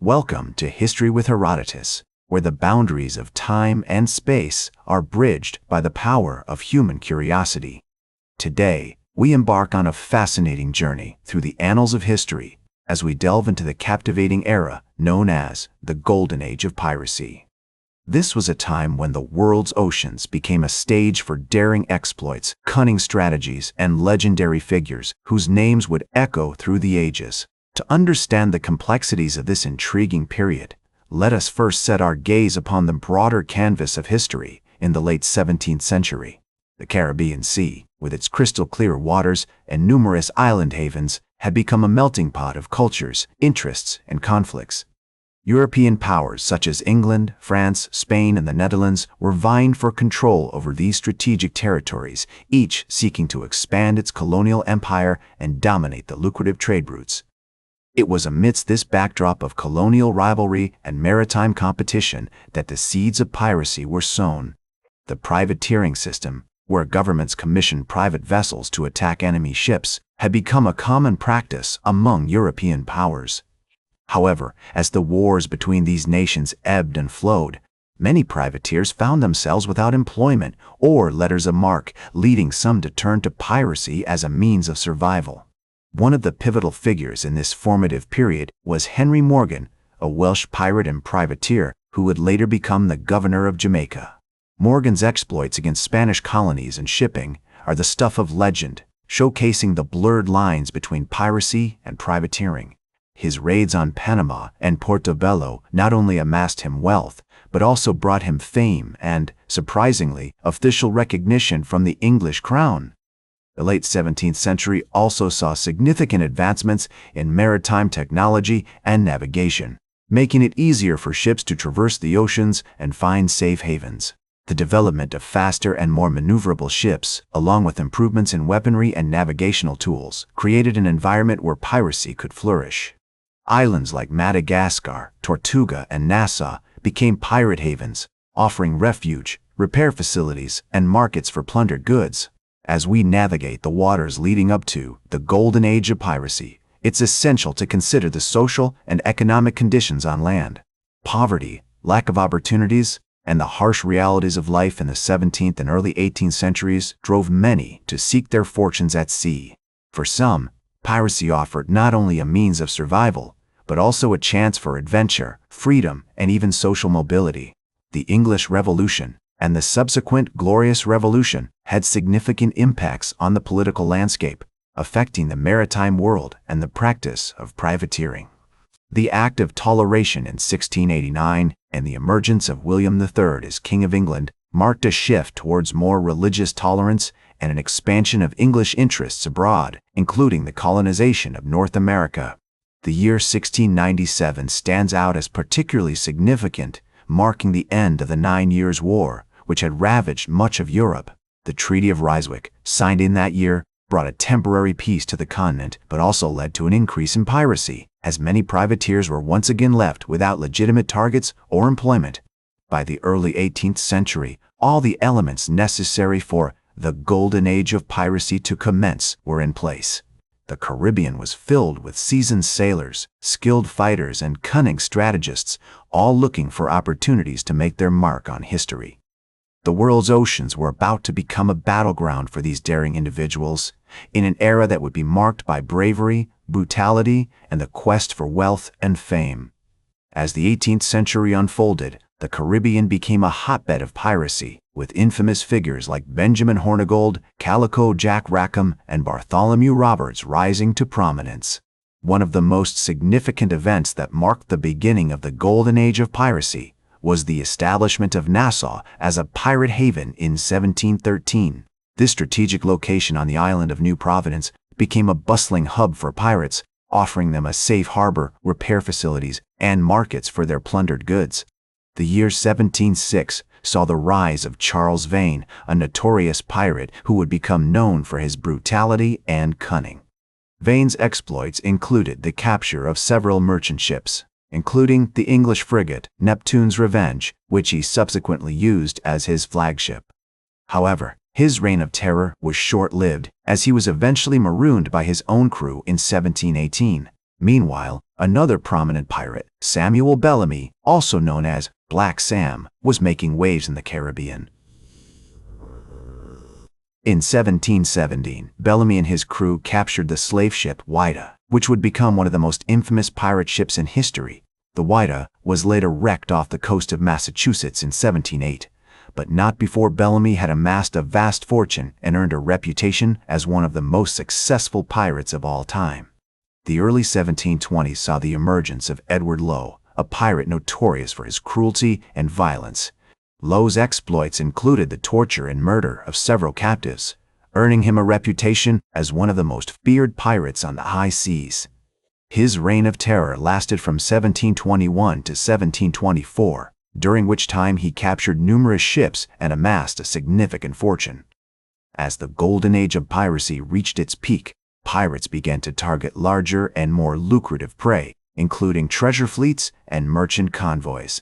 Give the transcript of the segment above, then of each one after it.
Welcome to History with Herodotus, where the boundaries of time and space are bridged by the power of human curiosity. Today, we embark on a fascinating journey through the annals of history as we delve into the captivating era known as the Golden Age of Piracy. This was a time when the world's oceans became a stage for daring exploits, cunning strategies, and legendary figures whose names would echo through the ages. To understand the complexities of this intriguing period, let us first set our gaze upon the broader canvas of history in the late 17th century. The Caribbean Sea, with its crystal-clear waters and numerous island havens, had become a melting pot of cultures, interests, and conflicts. European powers such as England, France, Spain, and the Netherlands were vying for control over these strategic territories, each seeking to expand its colonial empire and dominate the lucrative trade routes. It was amidst this backdrop of colonial rivalry and maritime competition that the seeds of piracy were sown. The privateering system, where governments commissioned private vessels to attack enemy ships, had become a common practice among European powers. However, as the wars between these nations ebbed and flowed, many privateers found themselves without employment or letters of marque, leading some to turn to piracy as a means of survival. One of the pivotal figures in this formative period was Henry Morgan, a Welsh pirate and privateer who would later become the governor of Jamaica. Morgan's exploits against Spanish colonies and shipping are the stuff of legend, showcasing the blurred lines between piracy and privateering. His raids on Panama and Portobello not only amassed him wealth, but also brought him fame and, surprisingly, official recognition from the English crown. The late 17th century also saw significant advancements in maritime technology and navigation, making it easier for ships to traverse the oceans and find safe havens. The development of faster and more maneuverable ships, along with improvements in weaponry and navigational tools, created an environment where piracy could flourish. Islands like Madagascar, Tortuga, and Nassau became pirate havens, offering refuge, repair facilities, and markets for plundered goods. As we navigate the waters leading up to the Golden Age of Piracy, it's essential to consider the social and economic conditions on land. Poverty, lack of opportunities, and the harsh realities of life in the 17th and early 18th centuries drove many to seek their fortunes at sea. For some, piracy offered not only a means of survival, but also a chance for adventure, freedom, and even social mobility. The English Revolution and the subsequent Glorious Revolution had significant impacts on the political landscape, affecting the maritime world and the practice of privateering. The Act of Toleration in 1689 and the emergence of William III as King of England marked a shift towards more religious tolerance and an expansion of English interests abroad, including the colonization of North America. The year 1697 stands out as particularly significant, marking the end of the 9 Years' War, which had ravaged much of Europe. The Treaty of Ryswick, signed in that year, brought a temporary peace to the continent, but also led to an increase in piracy, as many privateers were once again left without legitimate targets or employment. By the early 18th century, all the elements necessary for the Golden Age of Piracy to commence were in place. The Caribbean was filled with seasoned sailors, skilled fighters, and cunning strategists, all looking for opportunities to make their mark on history. The world's oceans were about to become a battleground for these daring individuals, in an era that would be marked by bravery, brutality, and the quest for wealth and fame. As the 18th century unfolded, the Caribbean became a hotbed of piracy, with infamous figures like Benjamin Hornigold, Calico Jack Rackham, and Bartholomew Roberts rising to prominence. One of the most significant events that marked the beginning of the Golden Age of Piracy was the establishment of Nassau as a pirate haven in 1713. This strategic location on the island of New Providence became a bustling hub for pirates, offering them a safe harbor, repair facilities, and markets for their plundered goods. The year 1706 saw the rise of Charles Vane, a notorious pirate who would become known for his brutality and cunning. Vane's exploits included the capture of several merchant ships, including the English frigate Neptune's Revenge, which he subsequently used as his flagship. However, his reign of terror was short-lived, as he was eventually marooned by his own crew in 1718. Meanwhile, Another prominent pirate, Samuel Bellamy, also known as Black Sam, was making waves in the Caribbean. In 1717, Bellamy and his crew captured the slave ship Whydah, which would become one of the most infamous pirate ships in history. The Whydah was later wrecked off the coast of Massachusetts in 1708, but not before Bellamy had amassed a vast fortune and earned a reputation as one of the most successful pirates of all time. The early 1720s saw the emergence of Edward Lowe, a pirate notorious for his cruelty and violence. Lowe's exploits included the torture and murder of several captives, earning him a reputation as one of the most feared pirates on the high seas. His reign of terror lasted from 1721 to 1724, during which time he captured numerous ships and amassed a significant fortune. As the Golden Age of Piracy reached its peak, pirates began to target larger and more lucrative prey, including treasure fleets and merchant convoys.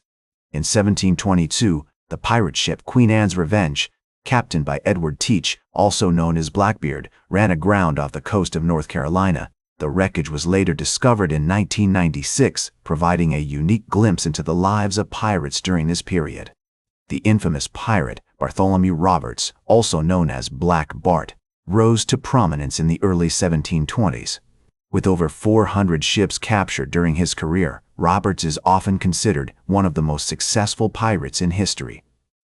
In 1722, the pirate ship Queen Anne's Revenge, captained by Edward Teach, also known as Blackbeard, ran aground off the coast of North Carolina. The wreckage was later discovered in 1996, providing a unique glimpse into the lives of pirates during this period. The infamous pirate Bartholomew Roberts, also known as Black Bart, rose to prominence in the early 1720s. With over 400 ships captured during his career, Roberts is often considered one of the most successful pirates in history.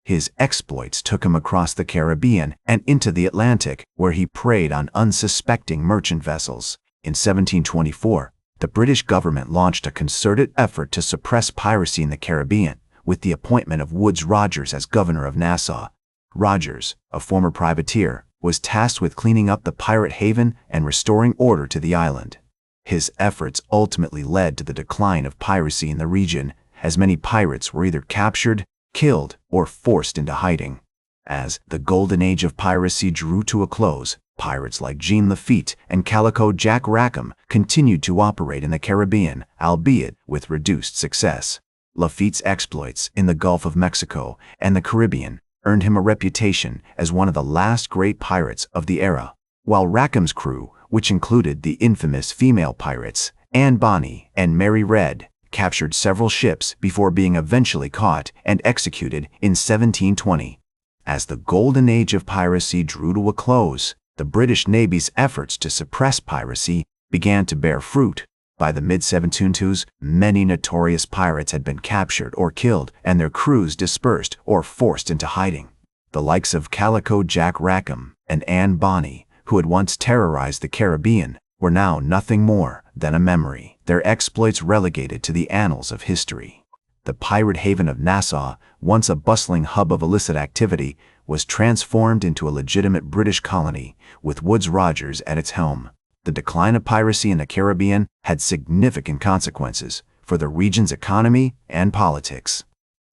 His exploits took him across the Caribbean and into the Atlantic, where he preyed on unsuspecting merchant vessels. In 1724, the British government launched a concerted effort to suppress piracy in the Caribbean, with the appointment of Woodes Rogers as governor of Nassau. Rogers, a former privateer, was tasked with cleaning up the pirate haven and restoring order to the island. His efforts ultimately led to the decline of piracy in the region, as many pirates were either captured, killed, or forced into hiding. As the Golden Age of Piracy drew to a close, pirates like Jean Lafitte and Calico Jack Rackham continued to operate in the Caribbean, albeit with reduced success. Lafitte's exploits in the Gulf of Mexico and the Caribbean earned him a reputation as one of the last great pirates of the era, while Rackham's crew, which included the infamous female pirates Anne Bonny and Mary Red, captured several ships before being eventually caught and executed in 1720. As the Golden Age of Piracy drew to a close, the British Navy's efforts to suppress piracy began to bear fruit. By the mid-1720s, many notorious pirates had been captured or killed and their crews dispersed or forced into hiding. The likes of Calico Jack Rackham and Anne Bonny, who had once terrorized the Caribbean, were now nothing more than a memory, their exploits relegated to the annals of history. The pirate haven of Nassau, once a bustling hub of illicit activity, was transformed into a legitimate British colony, with Woodes Rogers at its helm. The decline of piracy in the Caribbean had significant consequences for the region's economy and politics.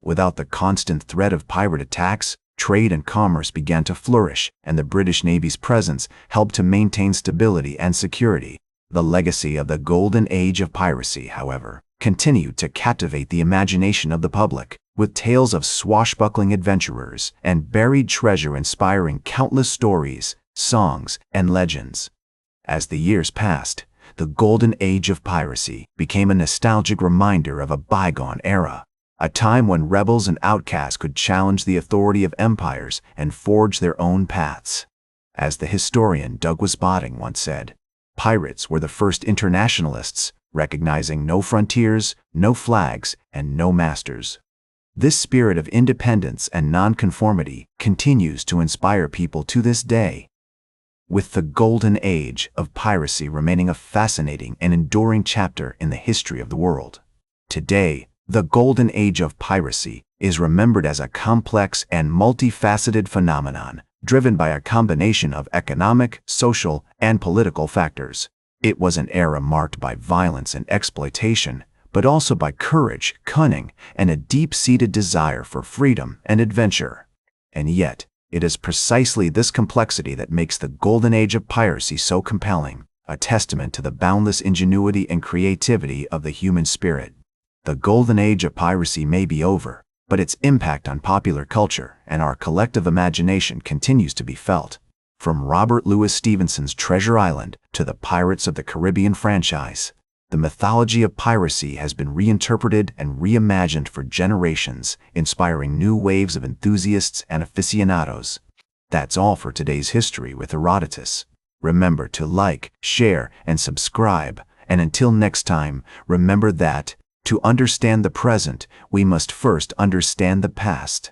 Without the constant threat of pirate attacks, trade and commerce began to flourish, and the British Navy's presence helped to maintain stability and security. The legacy of the Golden Age of Piracy, however, continued to captivate the imagination of the public, with tales of swashbuckling adventurers and buried treasure inspiring countless stories, songs, and legends. As the years passed, the Golden Age of Piracy became a nostalgic reminder of a bygone era, a time when rebels and outcasts could challenge the authority of empires and forge their own paths. As the historian Douglas Botting once said, pirates were the first internationalists, recognizing no frontiers, no flags, and no masters. This spirit of independence and nonconformity continues to inspire people to this day. With the Golden Age of Piracy remaining a fascinating and enduring chapter in the history of the world. Today, the Golden Age of Piracy is remembered as a complex and multifaceted phenomenon, driven by a combination of economic, social, and political factors. It was an era marked by violence and exploitation, but also by courage, cunning, and a deep-seated desire for freedom and adventure. And yet, it is precisely this complexity that makes the Golden Age of Piracy so compelling, a testament to the boundless ingenuity and creativity of the human spirit. The Golden Age of Piracy may be over, but its impact on popular culture and our collective imagination continues to be felt. From Robert Louis Stevenson's Treasure Island to the Pirates of the Caribbean franchise, The mythology of piracy has been reinterpreted and reimagined for generations, inspiring new waves of enthusiasts and aficionados. That's all for today's History with Herodotus. Remember to like, share, and subscribe. And until next time, remember that, to understand the present, we must first understand the past.